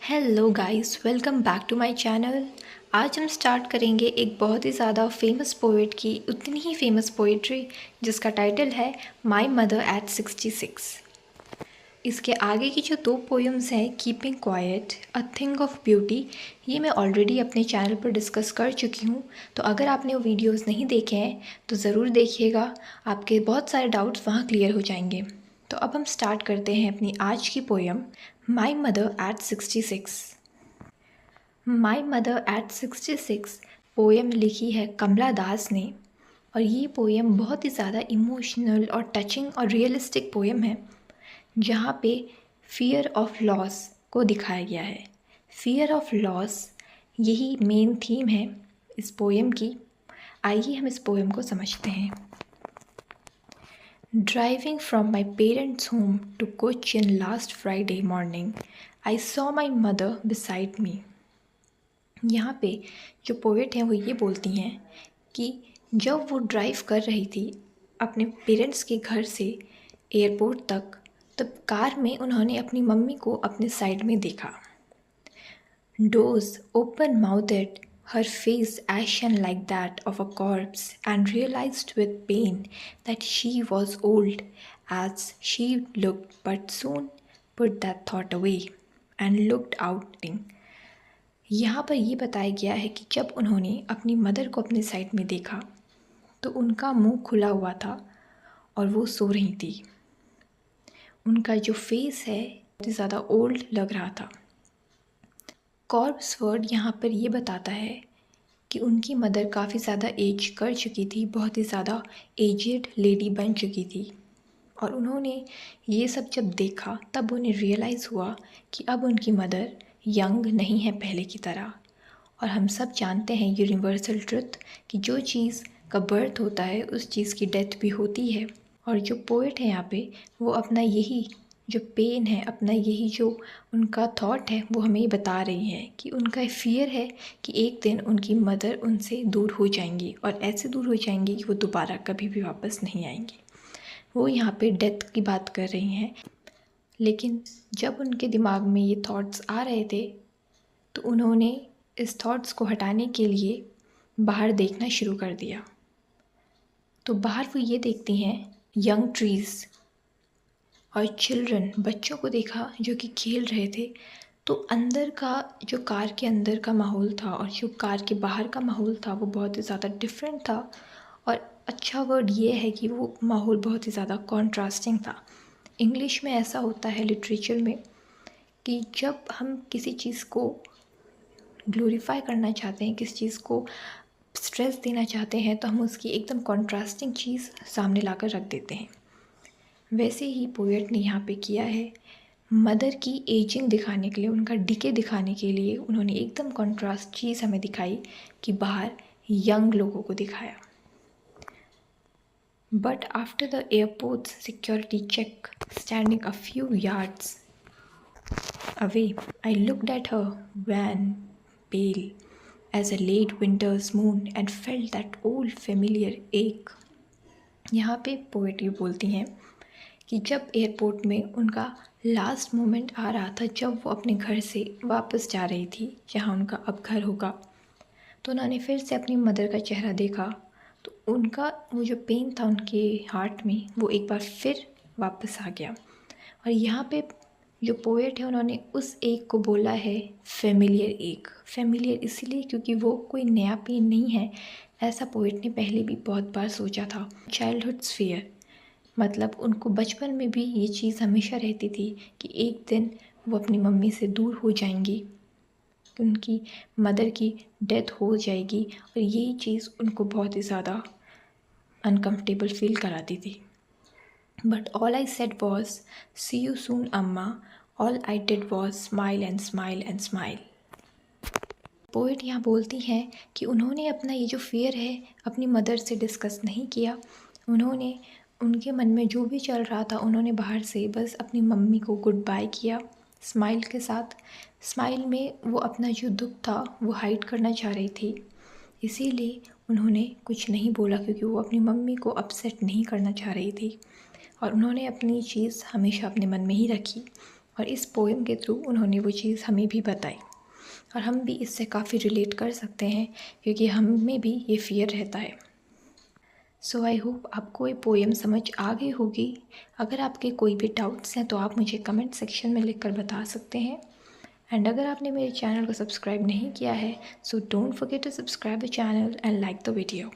Hello guys, welcome back to my channel. आज हम start करेंगे एक बहुत ही ज़्यादा फेमस पोएट की उतनी ही फेमस पोएट्री जिसका टाइटल है माय मदर एट 66। इसके आगे की जो दो पोएम्स हैं, keeping quiet, a thing of beauty, ये मैं ऑलरेडी अपने चैनल पर डिस्कस कर चुकी हूँ। तो अगर आपने वो वीडियोस नहीं देखे हैं तो ज़रूर देखिएगा, आपके बहुत सारे डाउट्स वहाँ क्लियर हो जाएंगे। तो अब हम स्टार्ट करते हैं अपनी आज की poem my mother eight 66। My mother eight 66 poem लिखी है कमला दास ने। और ये पोएम बहुत ही ज़्यादा इमोशनल और टचिंग और रियलिस्टिक पोएम है, जहाँ पे फियर ऑफ लॉस को दिखाया गया है। फियर ऑफ लॉस यही मेन थीम है इस पोएम की। आइए हम इस पोएम को समझते हैं। Driving from my parents' home to Cochin last Friday morning, I saw my mother beside me. यहाँ पे जो पोएट हैं वो ये बोलती हैं कि जब वो ड्राइव कर रही थी अपने पेरेंट्स के घर से एयरपोर्ट तक, तब कार में उन्होंने अपनी मम्मी को अपने साइड में देखा। Doors open mouthed, her face ashen like that of a corpse, and realized with pain that she was old as she looked, but soon put that thought away and looked out. यहाँ पर ये बताया गया है कि जब उन्होंने अपनी मदर को अपने साइड में देखा तो उनका मुंह खुला हुआ था और वो सो रही थी। उनका जो फेस है बहुत ही ज़्यादा ओल्ड लग रहा था। कॉर्प्स वर्ड यहाँ पर ये बताता है कि उनकी मदर काफ़ी ज़्यादा एज कर चुकी थी, बहुत ही ज़्यादा एजेड लेडी बन चुकी थी। और उन्होंने ये सब जब देखा तब उन्हें रियलाइज़ हुआ कि अब उनकी मदर यंग नहीं है पहले की तरह। और हम सब जानते हैं यूनिवर्सल ट्रुथ कि जो चीज़ का बर्थ होता है उस चीज़ की डेथ भी होती है। और जो पोएट है यहाँ पे वो अपना यही जो पेन है, अपना यही जो उनका थॉट है, वो हमें बता रही है कि उनका फियर है कि एक दिन उनकी मदर उनसे दूर हो जाएंगी और ऐसे दूर हो जाएंगी कि वो दोबारा कभी भी वापस नहीं आएंगी। वो यहाँ पे डेथ की बात कर रही हैं। लेकिन जब उनके दिमाग में ये थॉट्स आ रहे थे तो उन्होंने इस थॉट्स को हटाने के लिए बाहर देखना शुरू कर दिया। तो बाहर वो ये देखती हैं यंग ट्रीज़ और चिल्ड्रन, बच्चों को देखा जो कि खेल रहे थे। तो अंदर का जो कार के अंदर का माहौल था और जो कार के बाहर का माहौल था वो बहुत ही ज़्यादा डिफरेंट था। और अच्छा वर्ड ये है कि वो माहौल बहुत ही ज़्यादा कॉन्ट्रास्टिंग था। इंग्लिश में ऐसा होता है लिटरेचर में कि जब हम किसी चीज़ को ग्लोरीफाई करना चाहते हैं, किसी चीज़ को स्ट्रेस देना चाहते हैं, तो हम उसकी एकदम कॉन्ट्रास्टिंग चीज़ सामने लाकर रख देते हैं। वैसे ही पोएट ने यहाँ पे किया है। मदर की एजिंग दिखाने के लिए, उनका डिके दिखाने के लिए उन्होंने एकदम कॉन्ट्रास्ट चीज़ हमें दिखाई कि बाहर यंग लोगों को दिखाया। But after the airport security check standing a few yards away, I looked at her wan, pale as a late winter's moon and felt that old familiar ache. यहाँ पे पोएट्री बोलती हैं कि जब एयरपोर्ट में उनका लास्ट मोमेंट आ रहा था, जब वो अपने घर से वापस जा रही थी जहाँ उनका अब घर होगा, तो उन्होंने फिर से अपनी मदर का चेहरा देखा। तो उनका वो जो पेन था उनके हार्ट में वो एक बार फिर वापस आ गया। और यहाँ पे जो पोएट है उन्होंने उस एक को बोला है फेमिलियर एक। फेमिलियर इसलिए क्योंकि वो कोई नया पेन नहीं है, ऐसा पोएट ने पहले भी बहुत बार सोचा था। चाइल्डहुड्स फियर मतलब उनको बचपन में भी ये चीज़ हमेशा रहती थी कि एक दिन वो अपनी मम्मी से दूर हो जाएंगी, उनकी मदर की डेथ हो जाएगी। और यही चीज़ उनको बहुत ही ज़्यादा अनकम्फर्टेबल फील कराती थी। But all I said was, see you soon, Amma. All I did was smile and smile and smile. Poet यहाँ बोलती हैं कि उन्होंने अपना ये जो फियर है अपनी मदर से डिस्कस नहीं किया। उन्होंने उनके मन में जो भी चल रहा था उन्होंने बाहर से बस अपनी मम्मी को गुड बाय किया स्माइल के साथ। स्माइल में वो अपना जो दुख था वो हाइड करना चाह रही थी, इसीलिए उन्होंने कुछ नहीं बोला क्योंकि वो अपनी मम्मी को अपसेट नहीं करना चाह रही थी। और उन्होंने अपनी चीज़ हमेशा अपने मन में ही रखी और इस पोएम के थ्रू उन्होंने वो चीज़ हमें भी बताई और हम भी इससे काफ़ी रिलेट कर सकते हैं क्योंकि हम में भी ये फ़ियर रहता है। सो आई होप आपको ये पोएम समझ आ गई होगी। अगर आपके कोई भी डाउट्स हैं तो आप मुझे कमेंट सेक्शन में लिखकर बता सकते हैं। एंड अगर आपने मेरे चैनल को सब्सक्राइब नहीं किया है so don't forget to subscribe the channel and like the video.